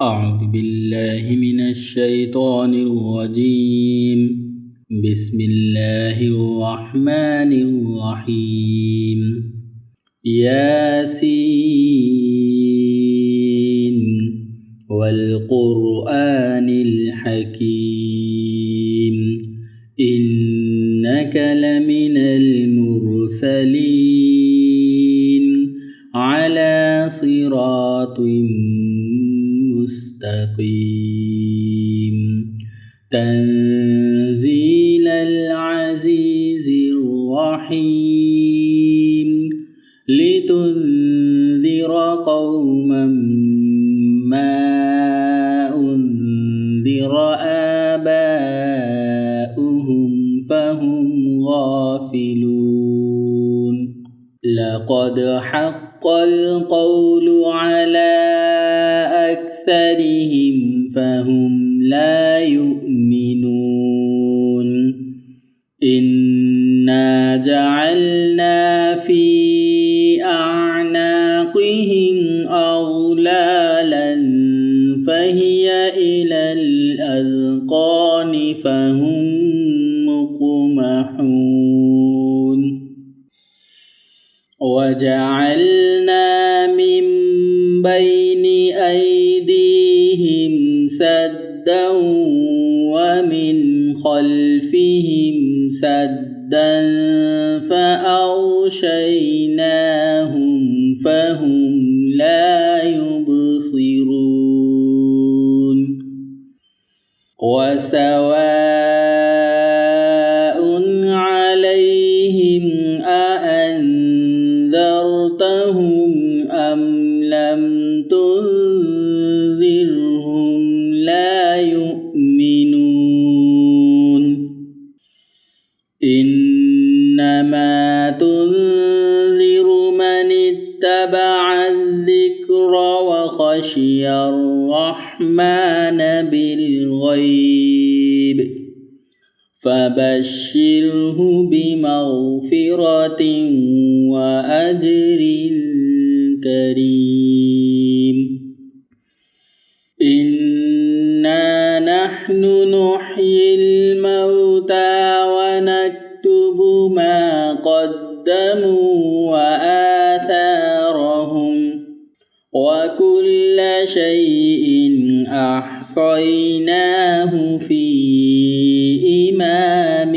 أعوذ بالله من الشيطان الرجيم. بسم الله الرحمن الرحيم. ياسين والقرآن الحكيم إنك لمن المرسلين على صراط مستقيم. تنزيل العزيز الرحيم لتنذر قوما ما أنذر آباؤهم فهم غافلون. لقد حق القول على أكثرهم فهم لا يؤمنون. إنا جعلنا في أعناقهم أغلالا فهي إلى الأذقان فهم مقمحون. وجعلنا من بين أيديهم سدا ومن خلفهم سدا فأغشيناهم فهم لا يبصرون. وسواء عليهم أأنذرتهم أم لم تنذرهم لا يؤمنون. إنما تنذر من اتبع الذكر وخشي الرحمن بالغيب فبشره بمغفرة وأجر كريم. إنا نحن نحيي الموتى ونكتب ما قدموا وآثارهم وكل شيء أحصيناه في إمام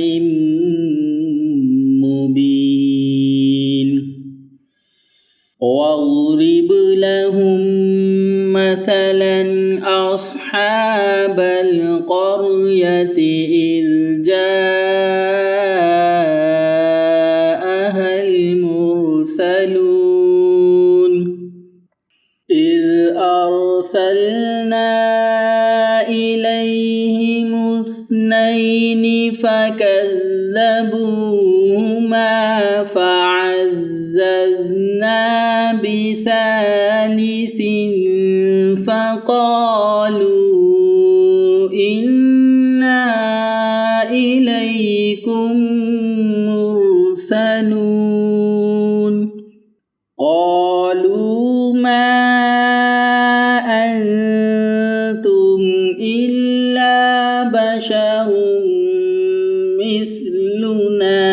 مبين. واضرب لهم مثلا أصحاب القرية إذ جاءها المرسلون إذ أرسلنا إليهم اثنين فكذبوهما فعززنا بثالث فقالوا إنا إليكم مرسلون. قالوا ما أنتم إلا بشر مثلنا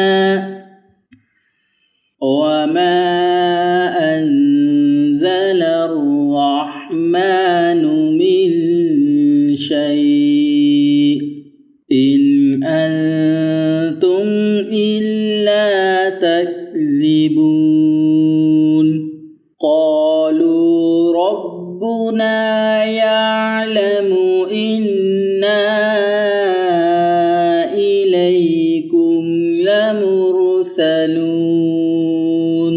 وما أنزل الرحمن من شيء إن أنتم إلا تكذبون. قالوا ربنا يعلم إنا إليكم لمرسلون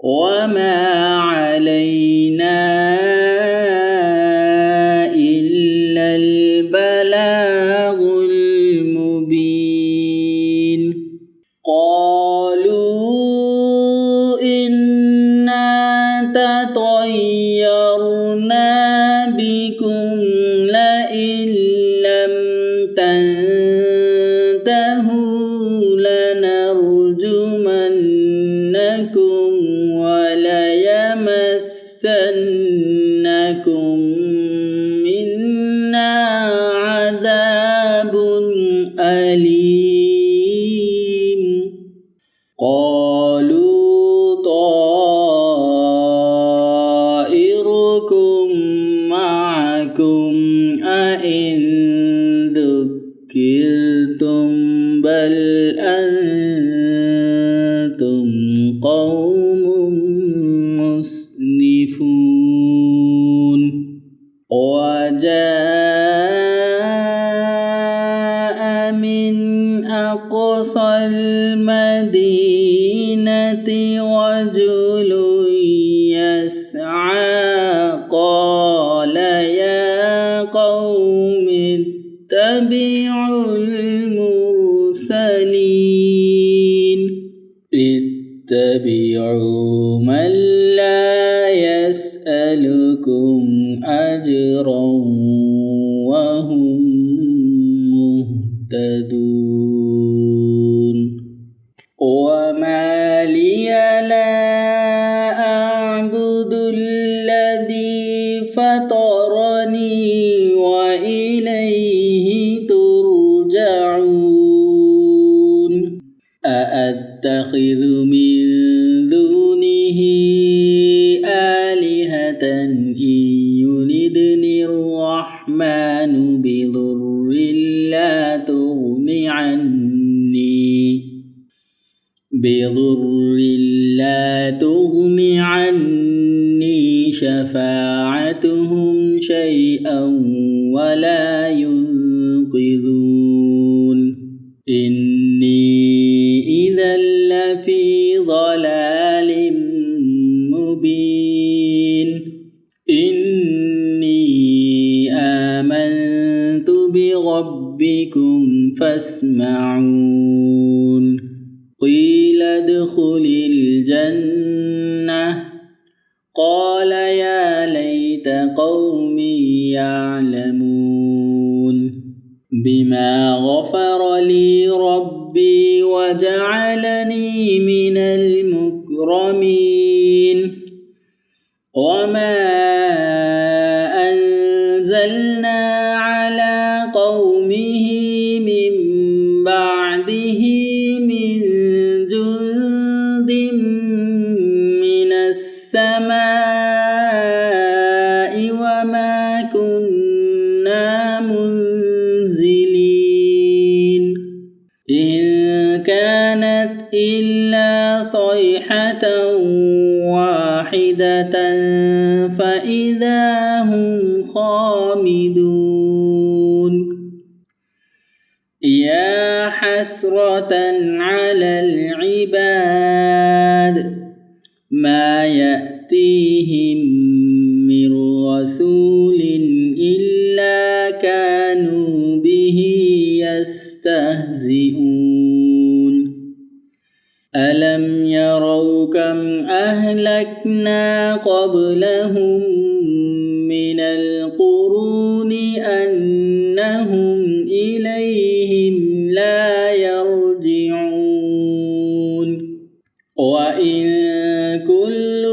وما علينا إلا البلاغ المبين. قالوا إنا تطيرنا بكم لئن لم تنتهوا لنرجمنكم وليمسنكم ربكم معكم أئن ذكرتم بل أنتم قوم مسرفون وجاء من أقصى المدينة رجل يسعى قال يا قوم اتبعوا المرسلين اتبعوا من لا يسألكم أجرا وهم مهتدون وما لي لا أعبد الذي فطرني وإليه ترجعون أأتخذ من دونه آلهة إن يردني الرحمن بضر لا تغن عني شفاعتهم شيئا ولا ينقذون إني إذا لفي ضلال مبين إني آمنت بربكم فاسمعون قيل ادخل الجنة قال يا ليت قومي يعلمون بما غفر لي ربي وجعلني من المكرمين وما أنزلنا على قومه من بعده من جند من السماء وما كنا منزلين إن كانت إلا صيحة واحدة فإذا هم خامدون يا حسرة على العباد ما يأتيهم من رسول إلا كانوا به يستهزئون ألم يروا كم أهلكنا قبلهم من القرون أنهم إليهم لا يرجعون وإن كل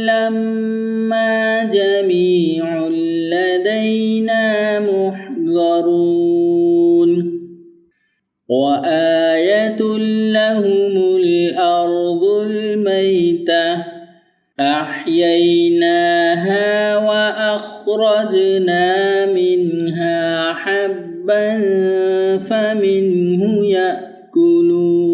لما جميع لدينا محضرون وآية لهم الأرض الميتة أحييناها وأخرجنا منها حبا فمنه يأكلون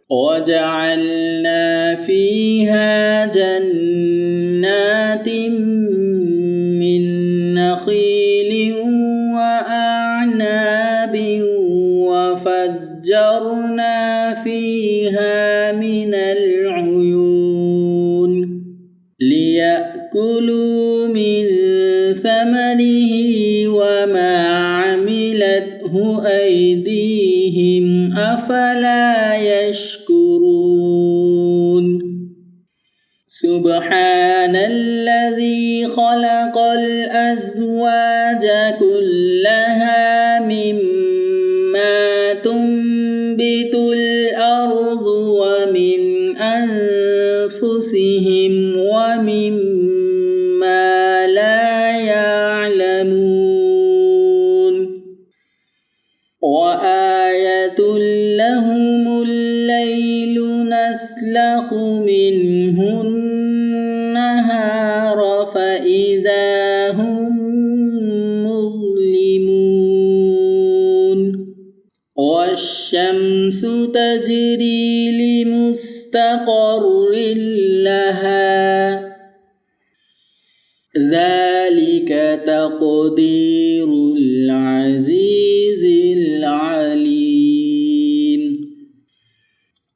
وجعلنا فيها جنات من نخيل وأعناب وفجرنا فيها من العيون ليأكلوا من ثمره وما عملته أيديهم أفلا يشكرون سبحان الذي خلق الأزواج كلها مما تنبت الأرض ومن أنفسهم ومما لا يعلمون وآية لهم الليل نسلخ منه النهار إذا هم مظلمون والشمس تجري لمستقر لها ذلك تقدير العزيز العليم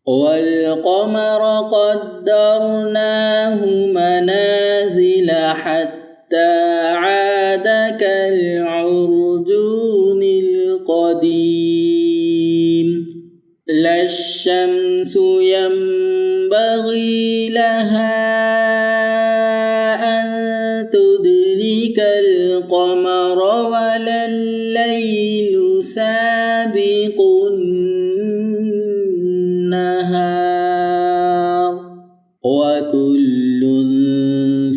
والقمر قدرناه منازل حتى عاد كالعرجون القديم لا الشمس ينبغي لها تدرك القمر ولا الليل سابق النهار وكل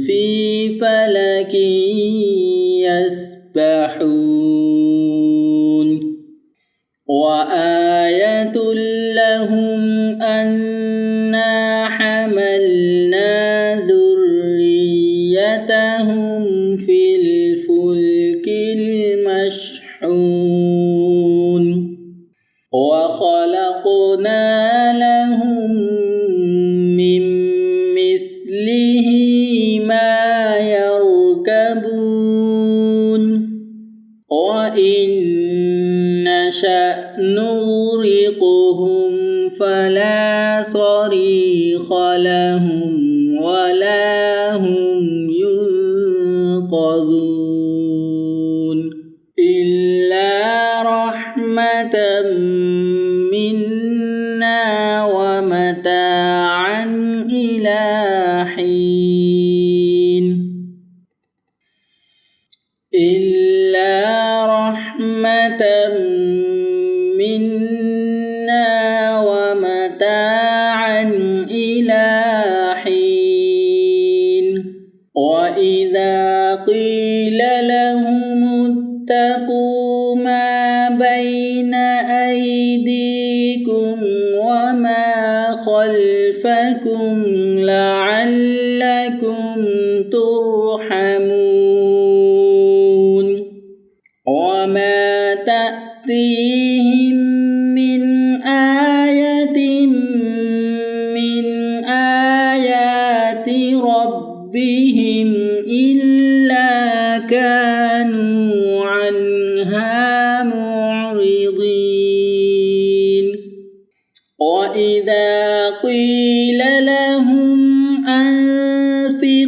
في فلك يسبحون وآية لهم أنا حملنا ذريتهم في الفلك المشحون وخلقنا لهم من مثله ما يركبون وإن نشأ نغرقهم فلا صريخ لهم ولا هم ينقذون إلا رحمة منا ومتاعا إلى حين إلا رحمة منا ومتاعا إلى حين وإذا قيل لهم اتقوا ما بين أيديكم وما خلفكم لعلكم ترحمون وما تأتيهم من آية من آيات ربهم إلا كانوا عنها معرضين وإذا قيل لهم أنفقوا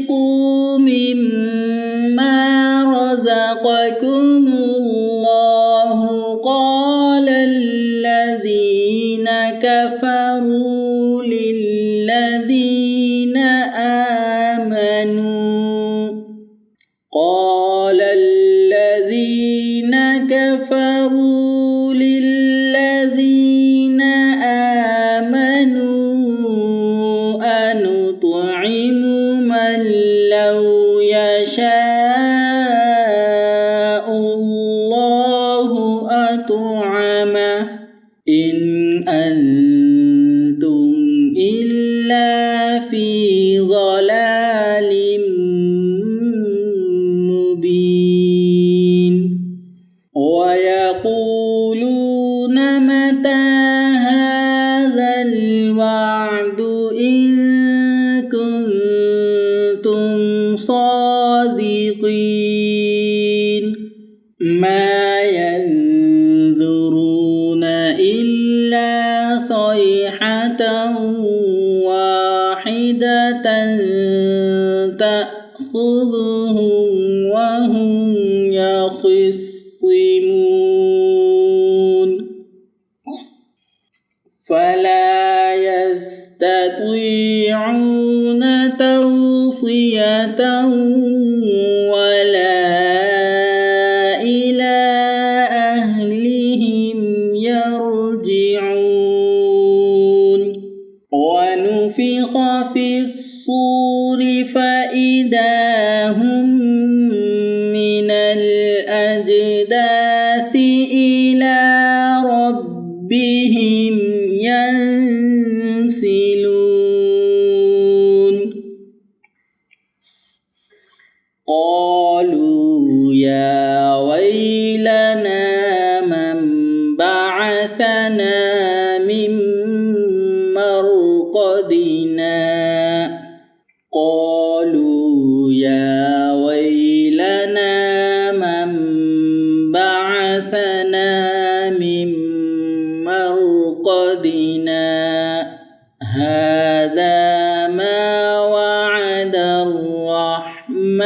مما رزقكم الله قال الذين كفروا للذين آمنوا أنطعم من لو يشاء الله أطعمه إن أنتم إلا في ضلال مبين ويقولون متى هذا الوعد إن كنتم صادقين ما ينظرون إلا صيحة واحدة تأخذهم وهم يخصمون فلا يستطيعون توصية ولا إلى أهلهم يرجعون ونفخ في الصور فإذا هم من الأجداث إلى ربهم ينسلون قالوا يا ويلنا من بعثنا من مرقدنا قالوا يا ويلنا من بعثنا من مرقدنا هذا ما وعد الرحمن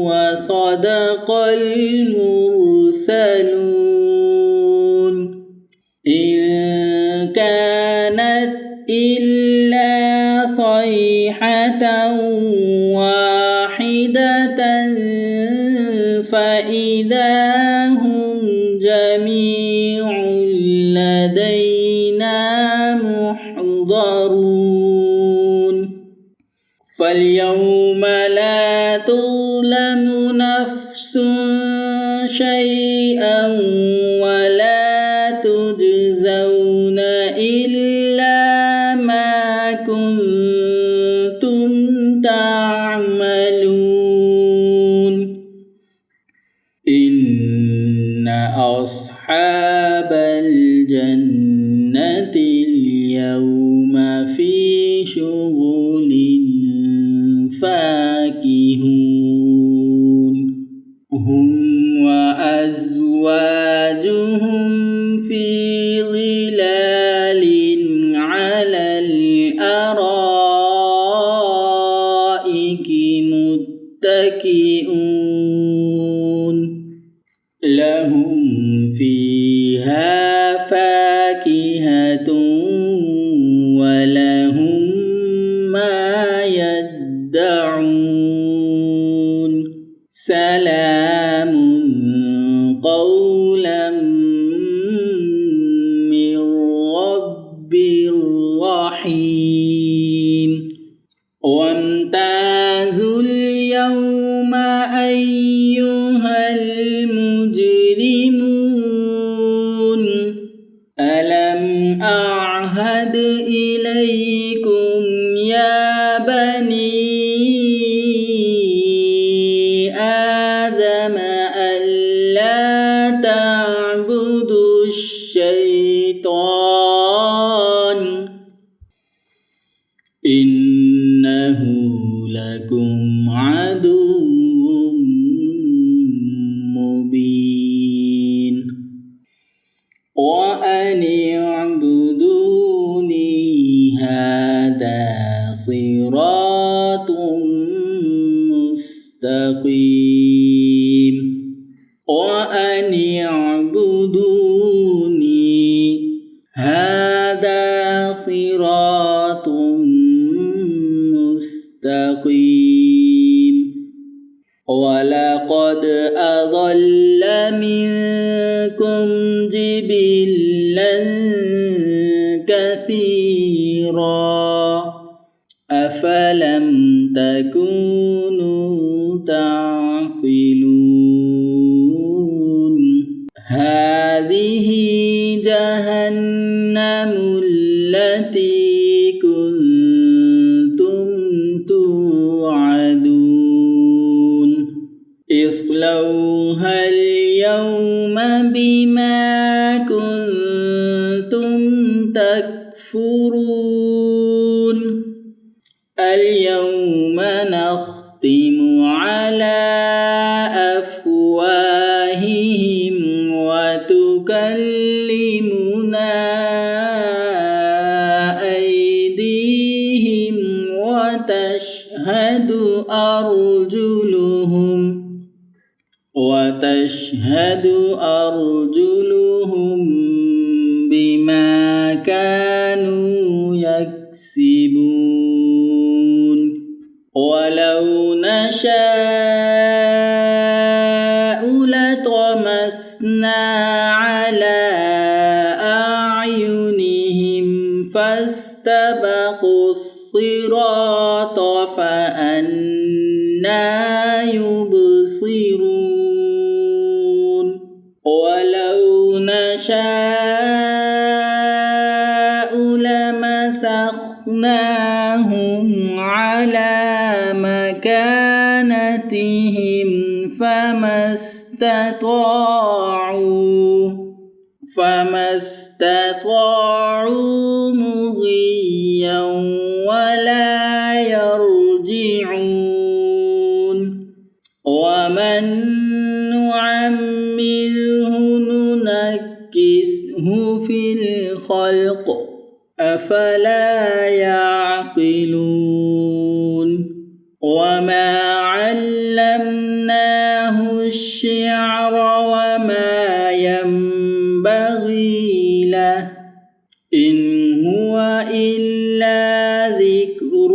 وصدق المرسلون إن كانت إلا صيحة واحدة فإذا هم جميع لدينا محضرون فاليوم لا تظلم نفس شيئا ولا تجزون إلا ما كنتم تعملون إن أصحاب الجنة اليوم في شغل فاكهون هم وأزواجهم في ظلال على الأرائك متكئون لهم فيها فاكهة ولهم ما يدعون سلام قولا من رب رحيم وامتازوا اليوم أيها المجرمون ألم أعهد إليكم يا بني آدم ألا تعبدوا الشيطان إنه لكم عدو مبين وأن اعبدوني هذا صراط مستقيم وأن اعبدوني هذا صراط مستقيم ولقد أضل منكم جبلا كثيرا أفلم تكونوا تعقلون هذه جهنم التي كنتم توعدون اصلوها اليوم بما كنتم تكفرون اليوم نختم على أفواههم وتكلمنا أيديهم وتشهد أرجلهم بما كانوا يكسبون ولو نشاء لطمسنا على أعينهم فاستبقوا الصراط فأنى يبصرون ولو نشاء لمسخناهم على مكانهم مكانتهم فما استطاعوا مضيا ولا يرجعون ومن نعمره ننكسه في الخلق أفلا يعقلون وما علمناه الشعر وما ينبغي له إن هو إلا ذكر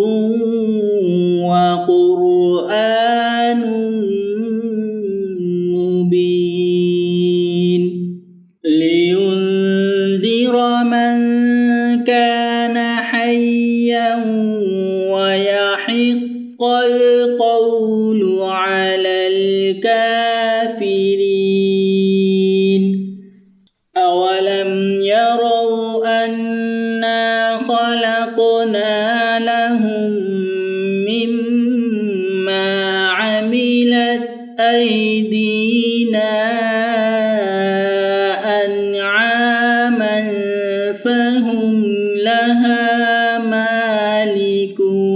وقرآن مبين لينذر من كان حيا ويحق القول على الكافرين أولم يروا أنا خلقنا لهم مما عملت أيدينا أنعاما فهم لها مالكون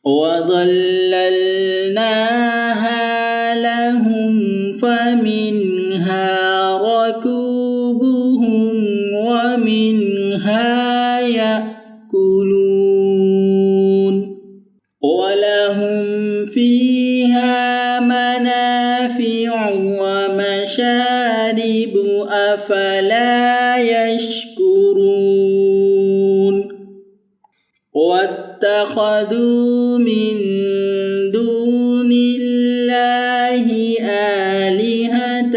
وظللناها لهم فمنها ركوبهم ومنها يأكلون ولهم فيها منافع ومشارب أفلا يشكرون واتخذوا من دون الله آلهة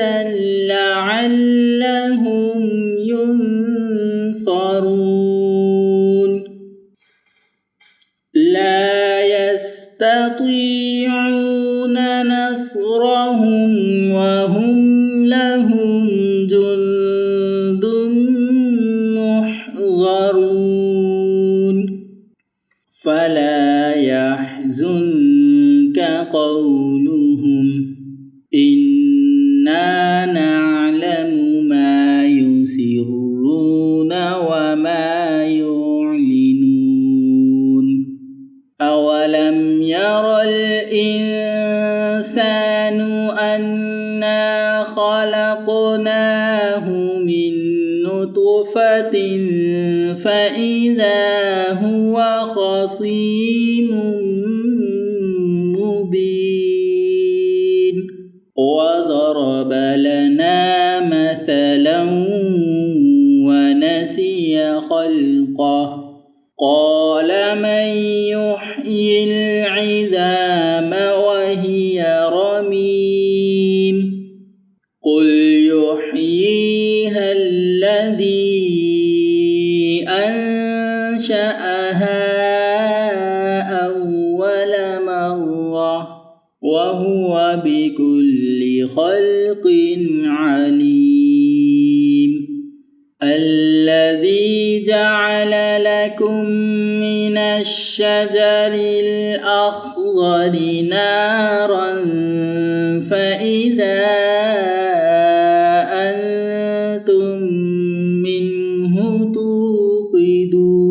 لعلهم ينصرون لا يستطيعون نصرهم وهم لهم جند محضرون فلا يحزنك قولهم إنا نعلم ما يسرون وما يعلنون أولم ير الإنسان أنا خلقناه من نطفة فإذا هو خصيم مبين وضرب لنا مثلا ونسي خلقه قال من يحيي العظام وهي رميم قل يحييها الذي أنشأها أول مرة وهو بكل خلق عليم الذي جعل لكم من الشجر الأخضر نارا فإذا أنتم منه توقدون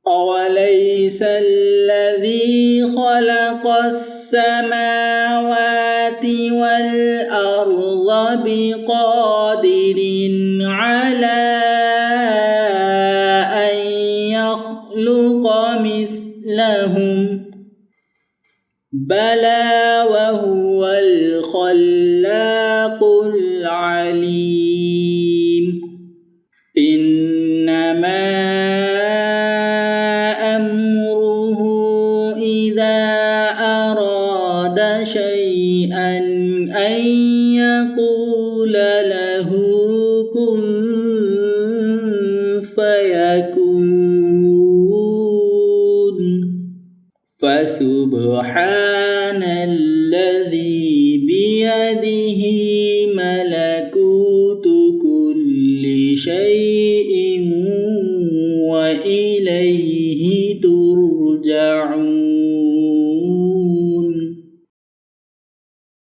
أوليس الذي خلق السماوات والأرض بقادر على أن يخلق مثلهم بلى وهو الخلاق العليم إنما أمره إذا أراد شيئا أن يقول له كن فيكون فسبحان الذي بيده ملكوت كل شيء وإليه ترجعون